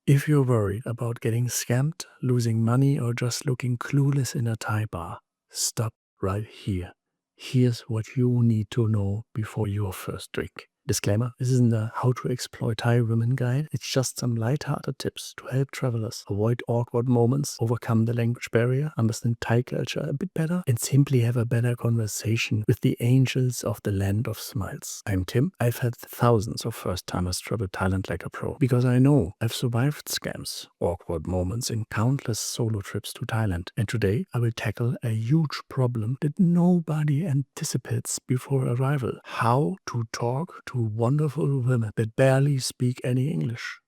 If you're worried about getting scammed, losing money, or just looking clueless in a Thai bar, stop right here. Here's what you need to know before your first drink. Disclaimer, this isn't a how to exploit Thai women guide. It's just some light-hearted tips to help travelers avoid awkward moments, overcome the language barrier, understand Thai culture a bit better, and simply have a better conversation with the angels of the land of smiles. I'm Tim. I've had thousands of first-timers travel Thailand like a pro because I know I've survived scams, awkward moments, and countless solo trips to Thailand. And today I will tackle a huge problem that nobody anticipates before arrival: how to talk to wonderful women that barely speak any English.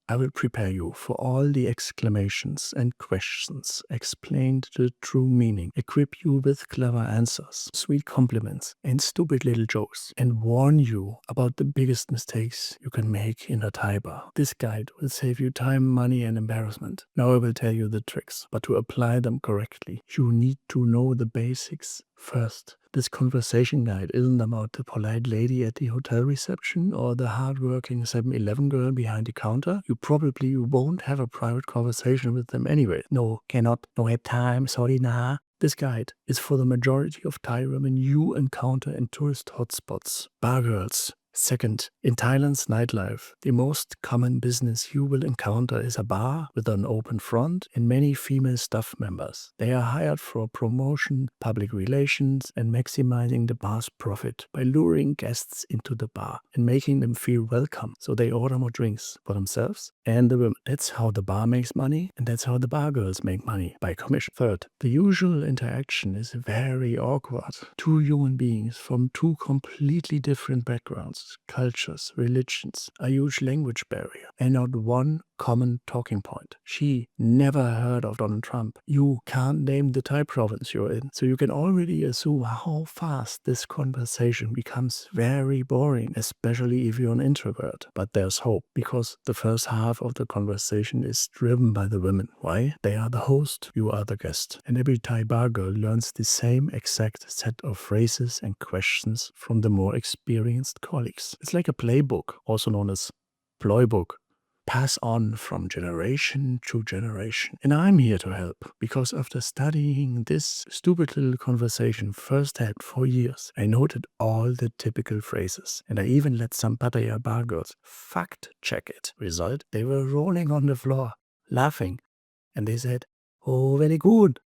I will prepare you for all the exclamations and questions, explain the true meaning, equip you with clever answers, sweet compliments, and stupid little jokes, and warn you about the biggest mistakes you can make in a Thai bar. This guide will save you time, money, and embarrassment. Now I will tell you the tricks, but to apply them correctly, you need to know the basics first. This conversation guide isn't about the polite lady at the hotel reception or the hardworking 7-Eleven girl behind the counter. You probably won't have a private conversation with them anyway. No, cannot, no have time, sorry nah. This guide is for the majority of Thai women you encounter in tourist hotspots, bar girls. Second, in Thailand's nightlife, the most common business you will encounter is a bar with an open front and many female staff members. They are hired for promotion, public relations, and maximizing the bar's profit by luring guests into the bar and making them feel welcome, so they order more drinks for themselves and the women. That's how the bar makes money, and that's how the bar girls make money, by commission. Third, the usual interaction is very awkward. Two human beings from two completely different backgrounds, cultures, religions, a huge language barrier, and not one common talking point. She never heard of Donald Trump. You can't name the Thai province you're in, so you can already assume how fast this conversation becomes very boring, especially if you're an introvert. But there's hope, because the first half of the conversation is driven by the women. Why? They are the host, you are the guest. And every Thai bar girl learns the same exact set of phrases and questions from the more experienced colleagues. It's like a playbook, also known as Ploy Book, pass on from generation to generation. And I'm here to help, because after studying this stupid little conversation firsthand for years, I noted all the typical phrases, and I even let some Pattaya bar girls fact check it. Result, they were rolling on the floor, laughing, and they said, "Oh, very good.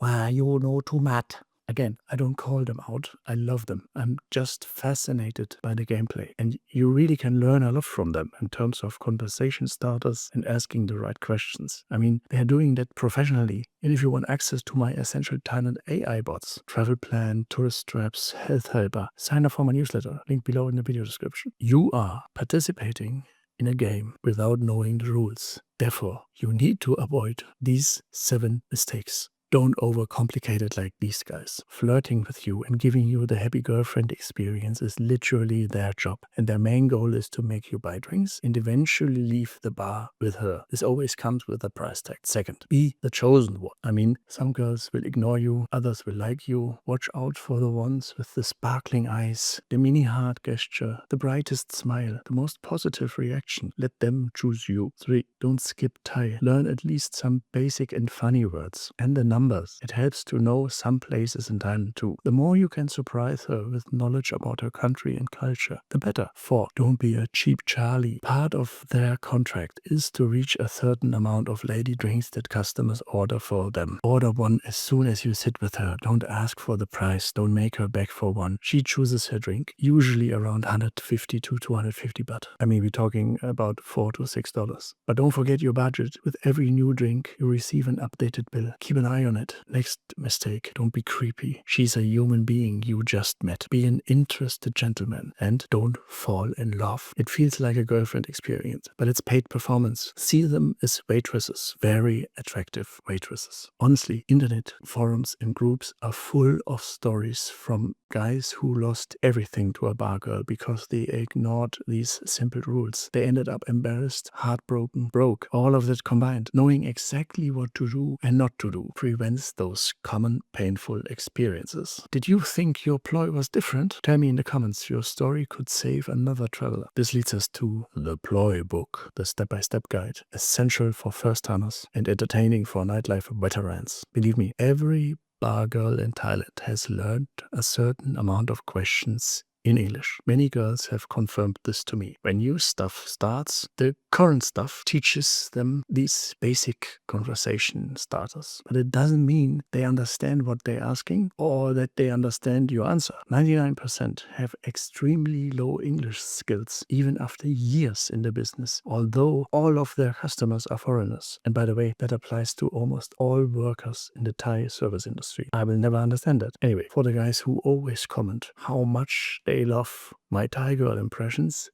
Wow, you know too much." Again, I don't call them out. I love them. I'm just fascinated by the gameplay. And you really can learn a lot from them in terms of conversation starters and asking the right questions. I mean, they're doing that professionally. And if you want access to my essential Thailand AI bots, travel plan, tourist traps, health helper, sign up for my newsletter, link below in the video description. You are participating in a game without knowing the rules. Therefore, you need to avoid these 7 mistakes. Don't overcomplicate it like these guys. Flirting with you and giving you the happy girlfriend experience is literally their job. And their main goal is to make you buy drinks and eventually leave the bar with her. This always comes with a price tag. Second, be the chosen one. I mean, some girls will ignore you, others will like you. Watch out for the ones with the sparkling eyes, the mini heart gesture, the brightest smile, the most positive reaction. Let them choose you. 3, don't skip Thai. Learn at least some basic and funny words and the numbers. It helps to know some places in Thailand too. The more you can surprise her with knowledge about her country and culture, the better. 4, don't be a cheap Charlie. Part of their contract is to reach a certain amount of lady drinks that customers order for them. Order one as soon as you sit with her. Don't ask for the price. Don't make her beg for one. She chooses her drink, usually around 150 to 250 baht. I mean, we're talking about $4 to $6. But don't forget your budget. With every new drink, you receive an updated bill. Keep an eye on it. Next mistake, don't be creepy. She's a human being you just met. Be an interested gentleman and don't fall in love. It feels like a girlfriend experience, but it's paid performance. See them as waitresses, very attractive waitresses. Honestly, internet forums and groups are full of stories from guys who lost everything to a bar girl because they ignored these simple rules. They ended up embarrassed, heartbroken, broke, all of that combined. Knowing exactly what to do and not to do prevents those common painful experiences. Did you think your ploy was different? Tell me in the comments. Your story could save another traveler. This leads us to the Ploy Book, the step-by-step guide, essential for first-timers and entertaining for nightlife veterans. Believe me, every bar girl in Thailand has learned a certain amount of questions in English. Many girls have confirmed this to me. When new stuff starts, the current stuff teaches them these basic conversation starters. But it doesn't mean they understand what they're asking or that they understand your answer. 99% have extremely low English skills, even after years in the business, although all of their customers are foreigners. And by the way, that applies to almost all workers in the Thai service industry. I will never understand that. Anyway, for the guys who always comment how much they love my Thai girl impressions,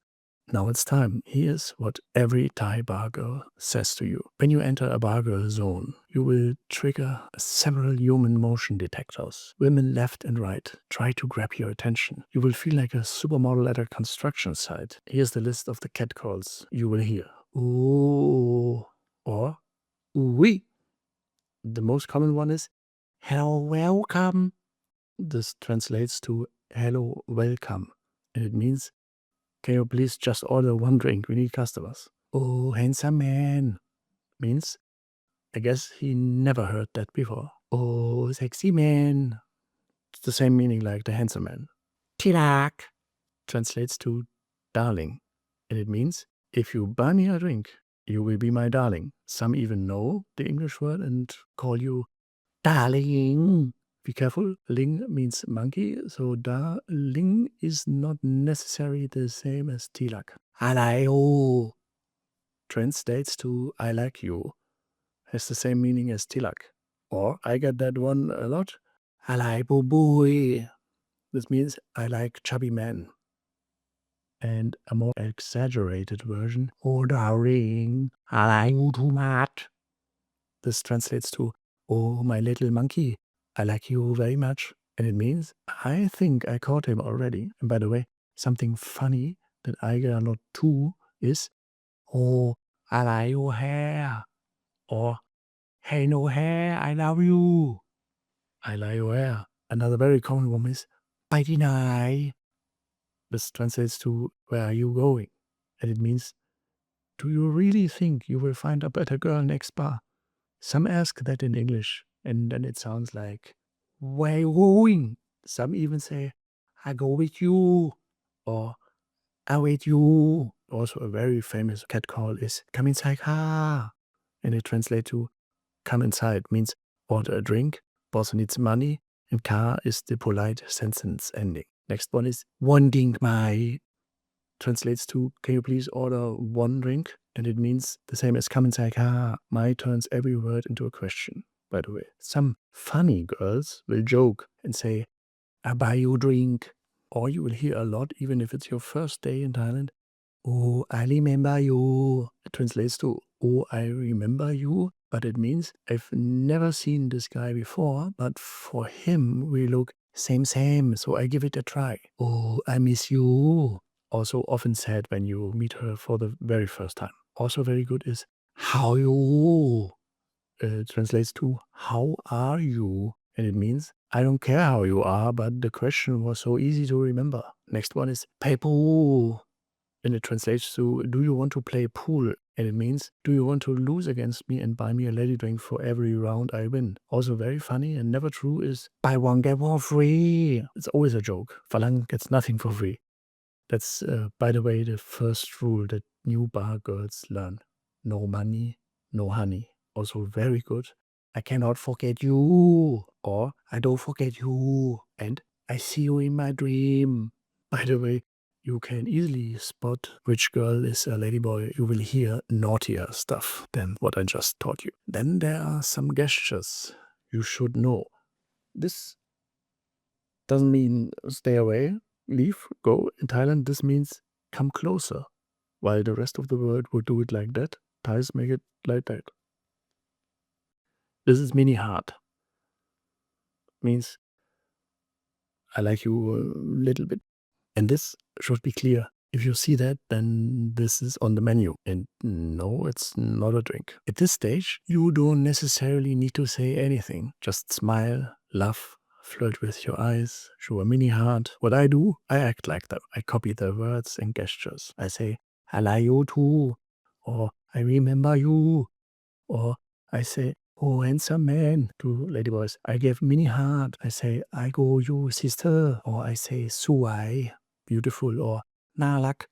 now it's time. Here's what every Thai bar girl says to you. When you enter a bar girl zone, you will trigger several human motion detectors. Women left and right try to grab your attention. You will feel like a supermodel at a construction site. Here's the list of the catcalls you will hear. Ooh, or ooh-wee. The most common one is hello, welcome. This translates to hello, welcome. And it means, can you please just order one drink? We need customers. Oh, handsome man. Means, I guess he never heard that before. Oh, sexy man. It's the same meaning like the handsome man. Tilak translates to darling. And it means, if you buy me a drink, you will be my darling. Some even know the English word and call you darling. Be careful, ling means monkey, so darling is not necessarily the same as tilak. I like you translates to I like you, has the same meaning as tilak. Or I get that one a lot. I like boo boy. This means I like chubby men. And a more exaggerated version, oh darling, I like you too much. This translates to, oh my little monkey, I like you very much. And it means, I think I caught him already. And by the way, something funny that I get a lot too is, oh, I like your hair. Or, hey, no hair, I love you. I like your hair. Another very common one is, by deny. This translates to, where are you going? And it means, do you really think you will find a better girl next bar? Some ask that in English, and then it sounds like, where are you going? Some even say, I go with you, or I wait you. Also, a very famous catcall is, come inside car. And it translates to, come inside means order a drink, boss needs money, and car is the polite sentence ending. Next one is, one drink, my. Translates to, can you please order one drink? And it means the same as come inside car. My turns every word into a question, by the way. Some funny girls will joke and say, I buy you a drink. Or you will hear a lot, even if it's your first day in Thailand. Oh, I remember you. It translates to, oh, I remember you. But it means, I've never seen this guy before, but for him, we look same, so I give it a try. Oh, I miss you. Also often said when you meet her for the very first time. Also very good is, how you? Translates to, how are you? And it means, I don't care how you are, but the question was so easy to remember. Next one is, pay pool. And it translates to, do you want to play pool? And it means, do you want to lose against me and buy me a lady drink for every round I win? Also very funny and never true is, buy one get one free. It's always a joke. Falang gets nothing for free. That's, by the way, the first rule that new bar girls learn. No money, no honey. Also very good. I cannot forget you. Or I don't forget you. And I see you in my dream. By the way, you can easily spot which girl is a ladyboy. You will hear naughtier stuff than what I just taught you. Then there are some gestures you should know. This doesn't mean stay away, leave, go. In Thailand, this means come closer. While the rest of the world would do it like that, Thais make it like that. This is mini hard. Means I like you a little bit. And this should be clear. If you see that, then this is on the menu. And no, it's not a drink. At this stage, you don't necessarily need to say anything. Just smile, laugh, flirt with your eyes, show a mini heart. What I do, I act like them. I copy their words and gestures. I say, I like you too, or I remember you, or I say, oh, handsome man to ladyboys. I give mini heart. I say, I go you sister, or I say, suai, beautiful, or nalak,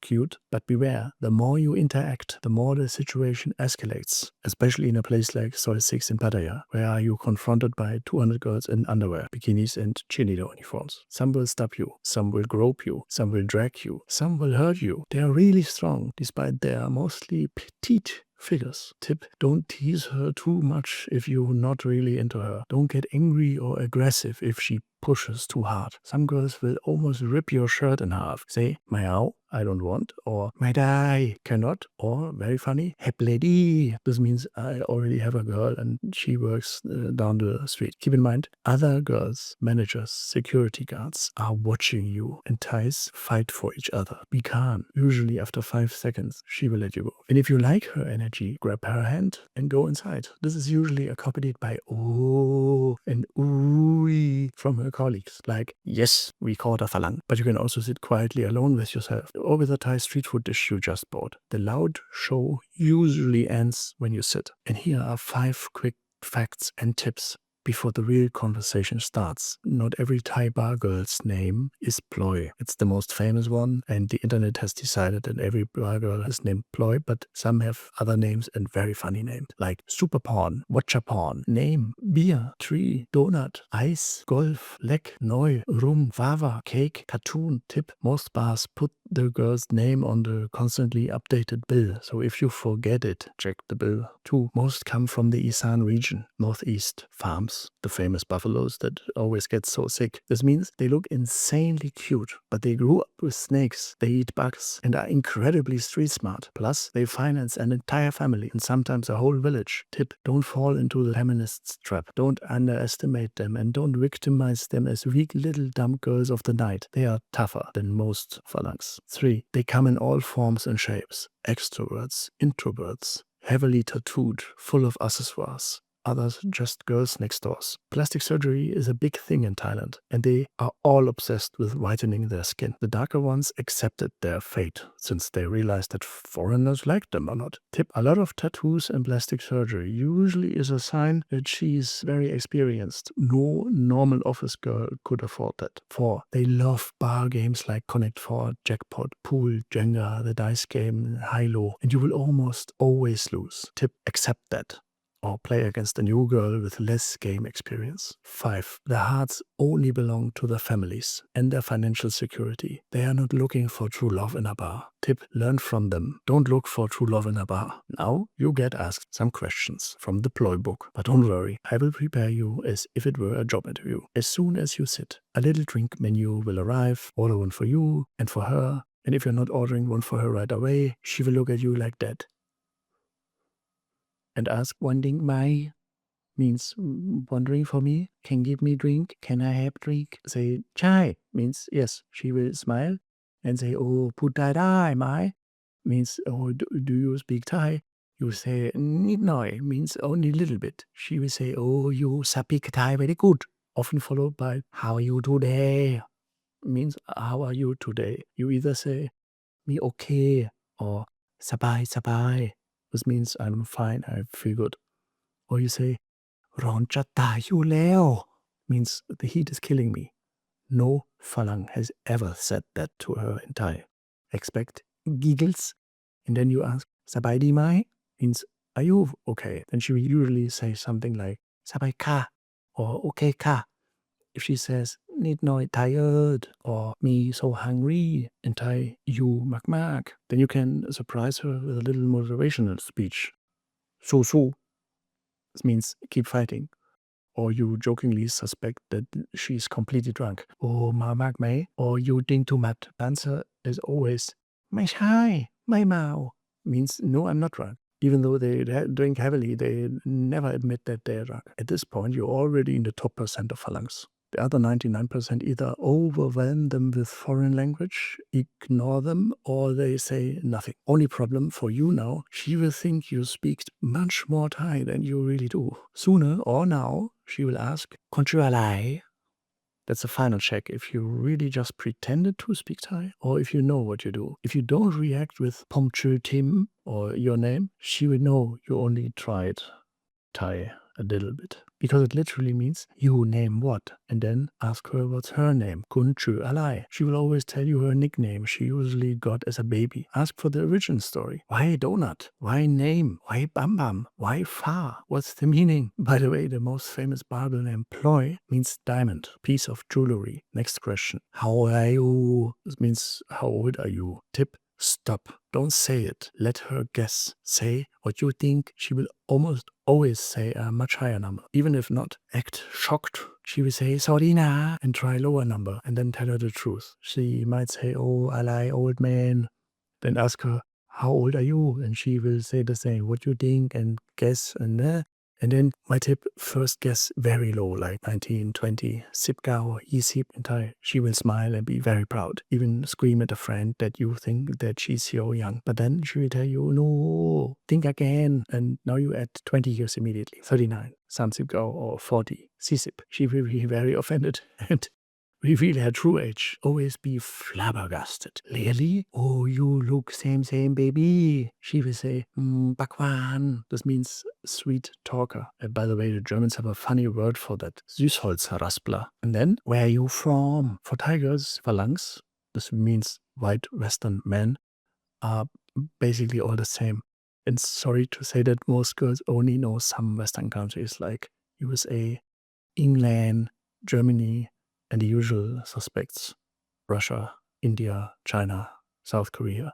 cute, but beware, the more you interact, the more the situation escalates, especially in a place like Soil 6 in Pattaya, where you're confronted by 200 girls in underwear, bikinis, and cheerleader uniforms. Some will stop you, some will grope you, some will drag you, some will hurt you. They are really strong, despite their mostly petite figures. Tip, don't tease her too much if you're not really into her. Don't get angry or aggressive if she pushes too hard. Some girls will almost rip your shirt in half. Say, meow, I don't want, or my die, cannot, or very funny, hep lady. This means I already have a girl and she works down the street. Keep in mind, other girls, managers, security guards are watching you, and Thais fight for each other. Be calm. Usually after 5 seconds, she will let you go. And if you like her energy, grab her hand and go inside. This is usually accompanied by oh and ooey from her colleagues. Like, yes, we call it a falang, but you can also sit quietly alone with yourself or with a Thai street food dish you just bought. The loud show usually ends when you sit. And here are 5 quick facts and tips before the real conversation starts. Not every Thai bar girl's name is Ploy. It's the most famous one, and the internet has decided that every bar girl is named Ploy, but some have other names and very funny names, like Super Porn, Watcha Porn, Name, Beer, Tree, Donut, Ice, Golf, Lek, Neu, Rum, Vava, Cake, Cartoon. Tip, most bars put the girl's name on the constantly updated bill, so if you forget it, check the bill. 2, most come from the Isan region, northeast, farms, the famous buffaloes that always get so sick. This means they look insanely cute, but they grew up with snakes, they eat bugs, and are incredibly street smart. Plus, they finance an entire family and sometimes a whole village. Tip, don't fall into the feminists' trap. Don't underestimate them and don't victimize them as weak little dumb girls of the night. They are tougher than most phalanx. 3, they come in all forms and shapes. Extroverts, introverts, heavily tattooed, full of accessoires. Others just girls next doors. Plastic surgery is a big thing in Thailand, and they are all obsessed with whitening their skin. The darker ones accepted their fate, since they realized that foreigners liked them a lot. Tip, a lot of tattoos and plastic surgery usually is a sign that she's very experienced. No normal office girl could afford that. 4, they love bar games like Connect 4, Jackpot, Pool, Jenga, the dice game, Hilo, and you will almost always lose. Tip, accept that, or play against a new girl with less game experience. 5, the hearts only belong to the families and their financial security. They are not looking for true love in a bar. Tip, learn from them. Don't look for true love in a bar. Now you get asked some questions from the Ploy Book. But don't worry, I will prepare you as if it were a job interview. As soon as you sit, a little drink menu will arrive. Order one for you and for her. And if you're not ordering one for her right away, she will look at you like that and ask, wanting my, means wondering for me, can give me drink, can I have drink? Say chai means yes, she will smile and say, oh, put that I my, means oh, do you speak Thai? You say nit noi, means only a little bit. She will say, oh, you speak Thai very good, often followed by how are you today, means how are you today? You either say me okay or sabai sabai, this means I'm fine, I feel good. Or you say ร้อนจะตายอยู่แล้ว means the heat is killing me. No Falang has ever said that to her in Thai. Expect giggles, and then you ask สบายดีไหม means are you okay? Then she will usually say something like สบายค่ะ or okay ค่ะ. If she says นิดหน่อย tired or me so hungry in Thai, you มากๆ then you can surprise her with a little motivational speech. สู้ this means keep fighting. Or you jokingly suspect that she's completely drunk. Oh, มามากไหม or you drink too much. Answer is always ไม่ใช่ ไม่เมา means no, I'm not drunk. Even though they drink heavily, they never admit that they're drunk. At this point, you're already in the top percent of phalanx. The other 99% either overwhelm them with foreign language, ignore them, or they say nothing. Only problem for you now, she will think you speak much more Thai than you really do. Sooner or now, she will ask, "Konnichiwa lai?" That's the final check if you really just pretended to speak Thai or if you know what you do. If you don't react with Pom Chul Tim or your name, she will know you only tried Thai a little bit. Because it literally means you name what, and then ask her what's her name. Kun Chu Alai. She will always tell you her nickname she usually got as a baby. Ask for the origin story. Why donut? Why name? Why Bam Bam? Why Fa? What's the meaning? By the way, the most famous bar girl name Ploy means diamond, piece of jewelry. Next question. How are you? This means how old are you? Tip. Stop. Don't say it. Let her guess. Say what you think. She will almost always say a much higher number. Even if not, act shocked. She will say, "Sorry na," and try lower number, and then tell her the truth. She might say, "Oh, I like old man." Then ask her, "How old are you?" And she will say the same, "What you think?" and guess, and then my tip, first guess very low, like 19, 20, sip gao, sip in Thai. She will smile and be very proud. Even scream at a friend that you think that she's so young. But then she will tell you, "No, think again." And now you add 20 years immediately. 39, some sip gao, or 40, sip. She will be very offended and reveal her true age. Always be flabbergasted. Really? Oh, you look same, baby. She will say, Bakwan. This means sweet talker. And by the way, the Germans have a funny word for that. Süßholzraspler. And then, where are you from? For tigers, Phalanx, this means white Western men, are basically all the same. And sorry to say that most girls only know some Western countries like USA, England, Germany, and the usual suspects, Russia, India, China, South Korea.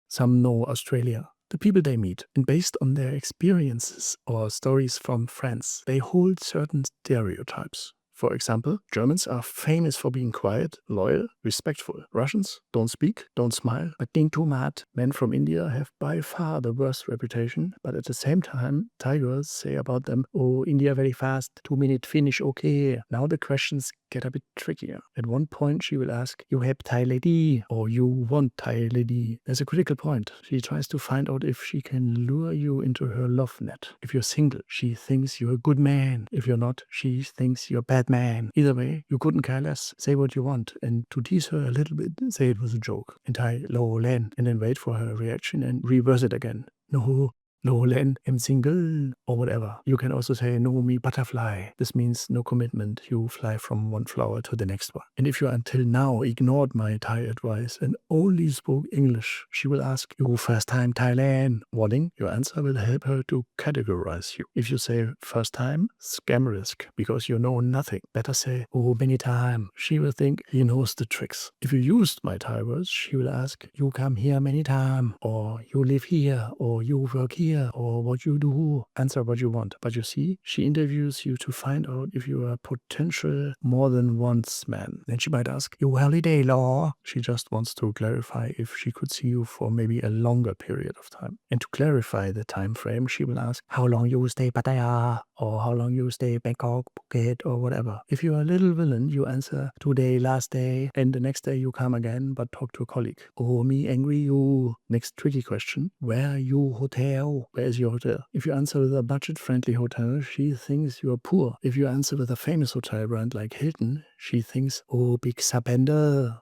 Some know Australia, the people they meet, and based on their experiences or stories from friends, they hold certain stereotypes. For example, Germans are famous for being quiet, loyal, respectful. Russians don't speak, don't smile, but think too much. Men from India have by far the worst reputation, but at the same time, Thai girls say about them, "Oh, India very fast, 2 minute finish, okay." Now the questions get a bit trickier. At one point, she will ask, "You have Thai lady," or "You want Thai lady." There's a critical point. She tries to find out if she can lure you into her love net. If you're single, she thinks you're a good man. If you're not, she thinks you're a bad man. Either way, you couldn't care less. Say what you want. And to tease her a little bit, say it was a joke. In Thai, "Lo len," and then wait for her reaction and reverse it again. "No, no len, I'm single," or whatever. You can also say, "No, me butterfly." This means no commitment. You fly from one flower to the next one. And if you until now ignored my Thai advice and only spoke English, she will ask you, "First time Thailand?" Warning, your answer will help her to categorize you. If you say first time, scam risk, because you know nothing. Better say, "Oh, many time." She will think he knows the tricks. If you used my Thai words, she will ask, "You come here many time," or "You live here," or "You work here," or "What you do." Answer what you want. But you see, she interviews you to find out if you are potential more than once man. Then she might ask, "You holiday law?" She just wants to clarify if she could see you for maybe a longer period of time. And to clarify the time frame, she will ask, "How long you stay Pattaya?" or "How long you stay Bangkok, Phuket," or whatever. If you are a little villain, you answer, "Today, last day," and the next day you come again, but talk to a colleague. "Oh, me angry you." Next tricky question, where you hotel? Where is your hotel? If you answer with a budget-friendly hotel, she thinks you are poor. If you answer with a famous hotel brand like Hilton, she thinks, "Oh, big spender."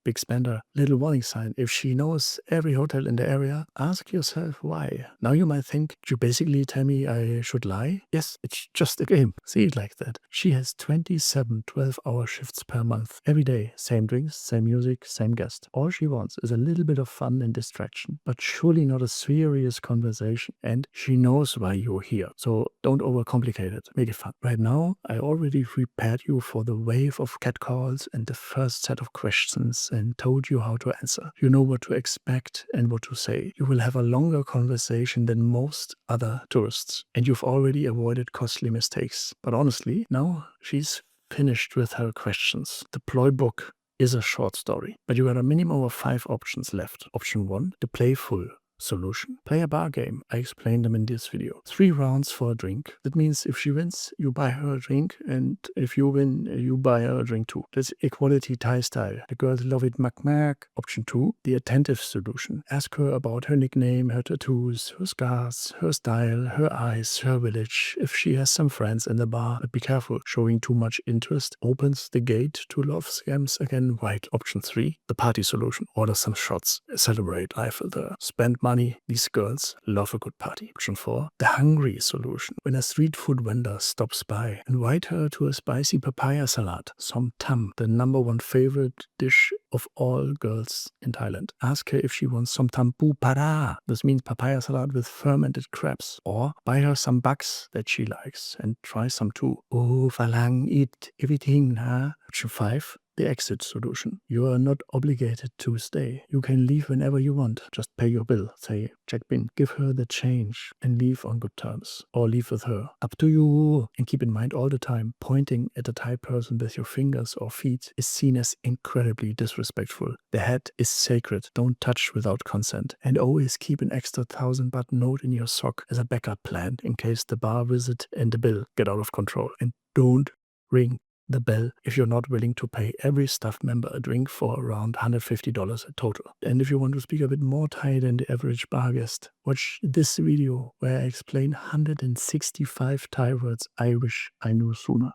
Big spender. Little warning sign. If she knows every hotel in the area, ask yourself why. Now you might think, "You basically tell me I should lie?" Yes, it's just a game. See it like that. She has 27 12-hour shifts per month. Every day, same drinks, same music, same guest. All she wants is a little bit of fun and distraction, but surely not a serious conversation. And she knows why you're here. So don't overcomplicate it. Make it fun. Right now, I already prepared you for the wave of catcalls and the first set of questions and told you how to answer. You know what to expect and what to say. You will have a longer conversation than most other tourists, and you've already avoided costly mistakes. But honestly, now she's finished with her questions. The Ploy Book is a short story, but you got a minimum of 5 options left. Option 1, the playful solution. Play a bar game. I explained them in this video. 3 rounds for a drink. That means if she wins, you buy her a drink, and if you win, you buy her a drink too. That's equality Thai style. The girls love it mac. Option 2, the attentive solution. Ask her about her nickname, her tattoos, her scars, her style, her eyes, her village, if she has some friends in the bar. But be careful, showing too much interest opens the gate to love scams again. Right. Option 3, the party solution. Order some shots. Celebrate life with her. Spend money. These girls love a good party. Option 4, the hungry solution. When a street food vendor stops by, invite her to a spicy papaya salad. Som tam, the #1 favorite dish of all girls in Thailand. Ask her if she wants som tam pu para. This means papaya salad with fermented crabs. Or buy her some bugs that she likes and try some too. Oh, falang, eat everything, huh? Option 5, the exit solution. You are not obligated to stay. You can leave whenever you want. Just pay your bill. Say, check bin. Give her the change and leave on good terms. Or leave with her. Up to you. And keep in mind all the time, pointing at a Thai person with your fingers or feet is seen as incredibly disrespectful. The head is sacred. Don't touch without consent. And always keep an extra 1,000 baht note in your sock as a backup plan in case the bar visit and the bill get out of control. And don't ring the bell if you're not willing to pay every staff member a drink for around $150 a total. And if you want to speak a bit more Thai than the average bar guest, watch this video where I explain 165 Thai words I wish I knew sooner.